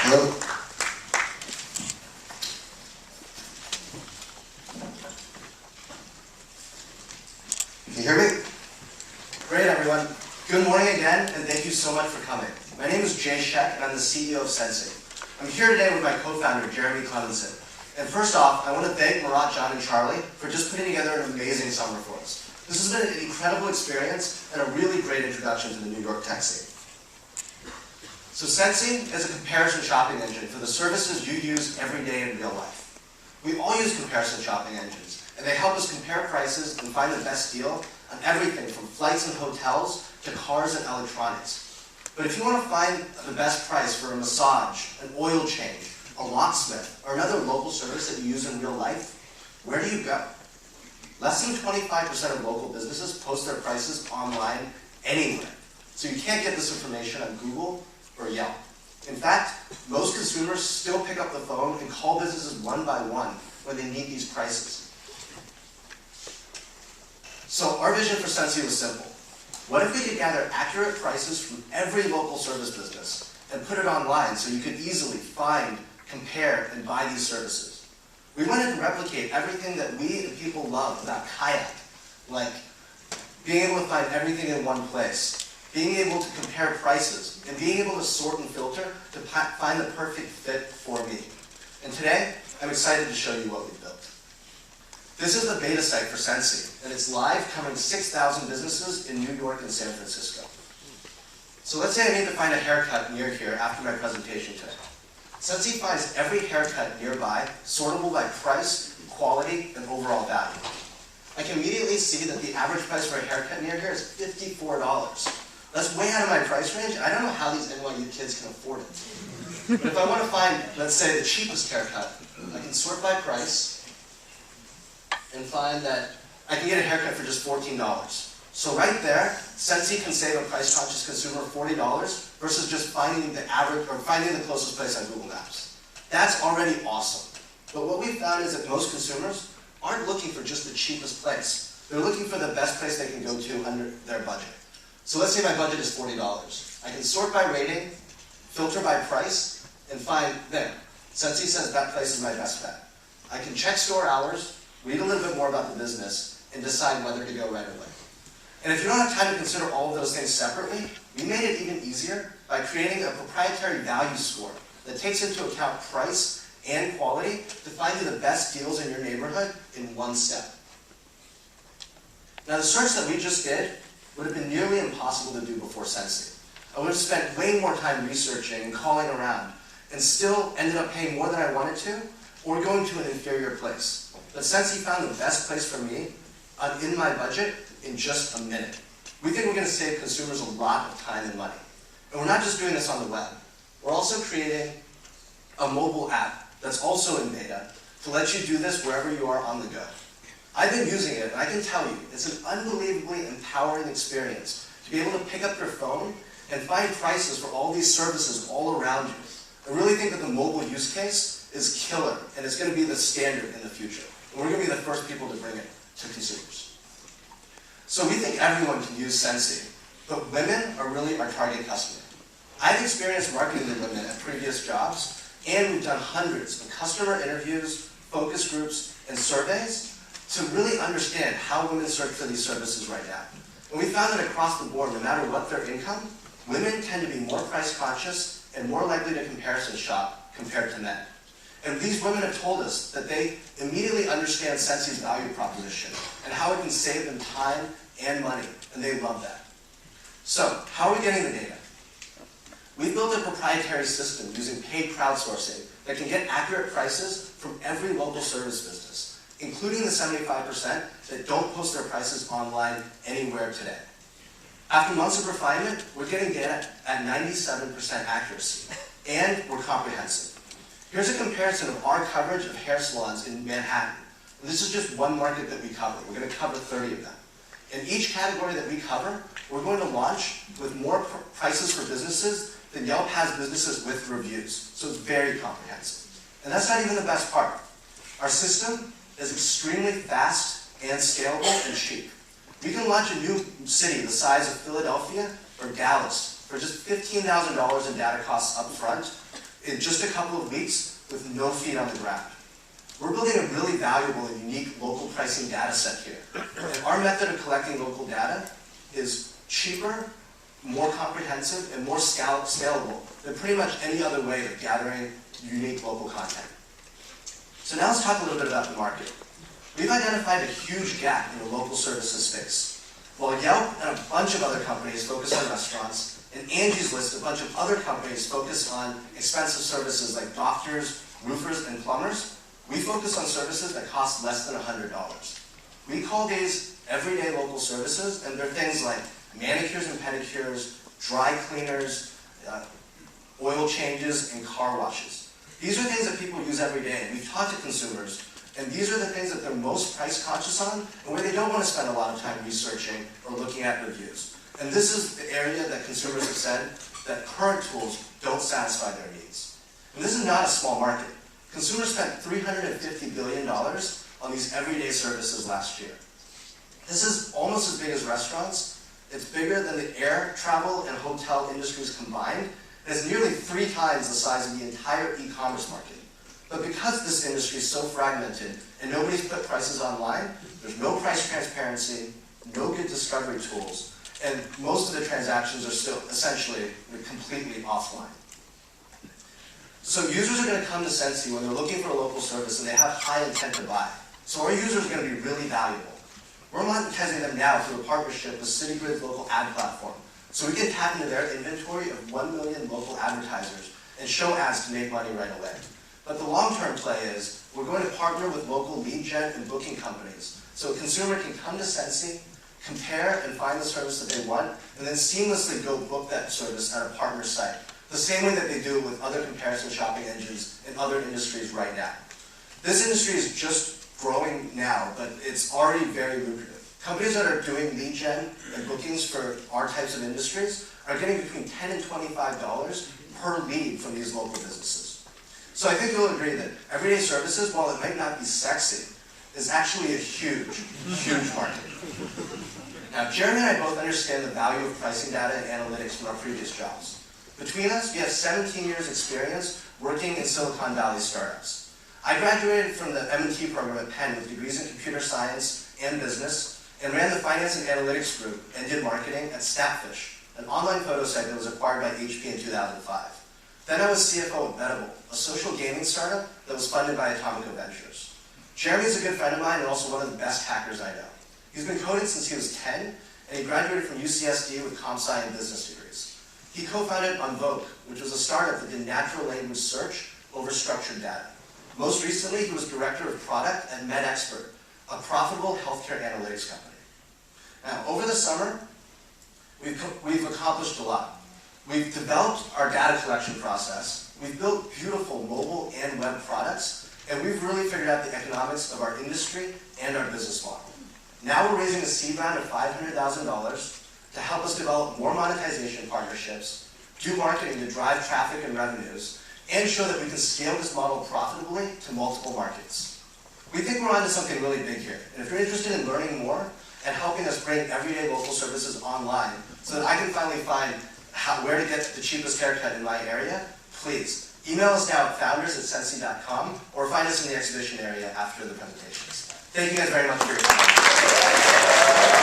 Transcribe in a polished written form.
Hello. Can you hear me? Great, everyone. Good morning again, and thank you so much for coming. My name is Jay Sheck, and I'm the CEO of Sensei. I'm here today with my co-founder, Jeremy Clemenson. And first off, I want to thank Marat, John, and Charlie for just putting together an amazing summer for us. This has been an incredible experience and a really great introduction to the New York tech scene. So Sensei is a comparison shopping engine for the services you use every day in real life. We all use comparison shopping engines, and they help us compare prices and find the best deal on everything from flights and hotels to cars and electronics. But if you want to find the best price for a massage, an oil change, a locksmith, or another local service that you use in real life, where do you go? Less than 25% of local businesses post their prices online anywhere. So you can't get this information on Google or Yelp. In fact, most consumers still pick up the phone and call businesses one by one when they need these prices. So our vision for Sensei was simple. What if we could gather accurate prices from every local service business and put it online so you could easily find, compare, and buy these services? We wanted to replicate everything that we and people love about Kayak, like being able to find everything in one place, being able to compare prices, and being able to sort and filter to find the perfect fit for me. And today, I'm excited to show you what we've built. This is the beta site for Sensei, and it's live covering 6,000 businesses in New York and San Francisco. So let's say I need to find a haircut near here after my presentation today. Sensei finds every haircut nearby sortable by price, quality, and overall value. I can immediately see that the average price for a haircut near here is $54. That's way out of my price range. I don't know how these NYU kids can afford it. But if I want to find, let's say, the cheapest haircut, I can sort by price and find that I can get a haircut for just $14. So right there, Sensei can save a price-conscious consumer $40 versus just finding the average or finding the closest place on Google Maps. That's already awesome. But what we found is that most consumers aren't looking for just the cheapest place. They're looking for the best place they can go to under their budget. So let's say my budget is $40. I can sort by rating, filter by price, and find there. Sensei says that place is my best bet. I can check store hours, read a little bit more about the business, and decide whether to go right away. And if you don't have time to consider all of those things separately, we made it even easier by creating a proprietary value score that takes into account price and quality to find you the best deals in your neighborhood in one step. Now the search that we just did would have been nearly impossible to do before Sensei. I would have spent way more time researching and calling around, and still ended up paying more than I wanted to, or going to an inferior place. But Sensei found the best place for me in my budget in just a minute. We think we're going to save consumers a lot of time and money. And we're not just doing this on the web. We're also creating a mobile app that's also in beta to let you do this wherever you are on the go. I've been using it, and I can tell you, it's an unbelievably empowering experience to be able to pick up your phone and find prices for all these services all around you. I really think that the mobile use case is killer, and it's going to be the standard in the future. And we're going to be the first people to bring it to consumers. So we think everyone can use Sensei, but women are really our target customer. I've experienced marketing to women at previous jobs, and we've done hundreds of customer interviews, focus groups, and surveys to really understand how women search for these services right now. And we found that across the board, no matter what their income, women tend to be more price conscious and more likely to comparison shop compared to men. And these women have told us that they immediately understand Sensei's value proposition and how it can save them time and money, and they love that. So, how are we getting the data? We built a proprietary system using paid crowdsourcing that can get accurate prices from every local service business, including the 75% that don't post their prices online anywhere today. After months of refinement, we're getting data at 97% accuracy, and we're comprehensive. Here's a comparison of our coverage of hair salons in Manhattan. And this is just one market that we cover. We're going to cover 30 of them. In each category that we cover, we're going to launch with more prices for businesses than Yelp has businesses with reviews. So it's very comprehensive. And that's not even the best part. Our system is extremely fast and scalable and cheap. We can launch a new city the size of Philadelphia or Dallas for just $15,000 in data costs up front, in just a couple of weeks with no feet on the ground. We're building a really valuable and unique local pricing data set here. And our method of collecting local data is cheaper, more comprehensive, and more scalable than pretty much any other way of gathering unique local content. So now let's talk a little bit about the market. We've identified a huge gap in the local services space. While Yelp and a bunch of other companies focus on restaurants, and Angie's List, a bunch of other companies focus on expensive services like doctors, roofers, and plumbers, we focus on services that cost less than $100. We call these everyday local services, and they're things like manicures and pedicures, dry cleaners, oil changes, and car washes. These are things that people use every day, and we've talked to consumers, and these are the things that they're most price conscious on, and where they don't want to spend a lot of time researching or looking at reviews. And this is the area that consumers have said that current tools don't satisfy their needs. And this is not a small market. Consumers spent $350 billion on these everyday services last year. This is almost as big as restaurants. It's bigger than the air, travel, and hotel industries combined. And it's nearly 3 times the size of the entire e-commerce market. But because this industry is so fragmented and nobody's put prices online, there's no price transparency, no good discovery tools, and most of the transactions are still essentially completely offline. So users are going to come to Sensi when they're looking for a local service and they have high intent to buy. So our users are going to be really valuable. We're monetizing them now through a partnership with Citigrid's local ad platform. So we can tap into their inventory of 1 million local advertisers and show ads to make money right away. But the long-term play is we're going to partner with local lead gen and booking companies so a consumer can come to Sensi, compare and find the service that they want, and then seamlessly go book that service at a partner site. The same way that they do with other comparison shopping engines in other industries right now. This industry is just growing now, but it's already very lucrative. Companies that are doing lead gen and bookings for our types of industries are getting between $10 and $25 per lead from these local businesses. So I think you'll agree that everyday services, while it might not be sexy, is actually a huge, huge market. Now, Jeremy and I both understand the value of pricing data and analytics from our previous jobs. Between us, we have 17 years experience working in Silicon Valley startups. I graduated from the M&T program at Penn with degrees in computer science and business, and ran the finance and analytics group and did marketing at Snapfish, an online photo site that was acquired by HP in 2005. Then I was CFO at Bettable, a social gaming startup that was funded by Atomico Ventures. Jeremy's a good friend of mine and also one of the best hackers I know. He's been coding since he was 10, and he graduated from UCSD with comp-sci and business degrees. He co-founded Unvoke, which was a startup that did natural language search over structured data. Most recently, he was director of product at MedExpert, a profitable healthcare analytics company. Now, over the summer, we've accomplished a lot. We've developed our data collection process, we've built beautiful mobile and web products, and we've really figured out the economics of our industry and our business model. Now we're raising a seed round of $500,000 to help us develop more monetization partnerships, do marketing to drive traffic and revenues, and show that we can scale this model profitably to multiple markets. We think we're onto something really big here, and if you're interested in learning more and helping us bring everyday local services online so that I can finally find where to get the cheapest haircut in my area, please email us now at founders@sensi.com or find us in the exhibition area after the presentations. Thank you guys very much for your time.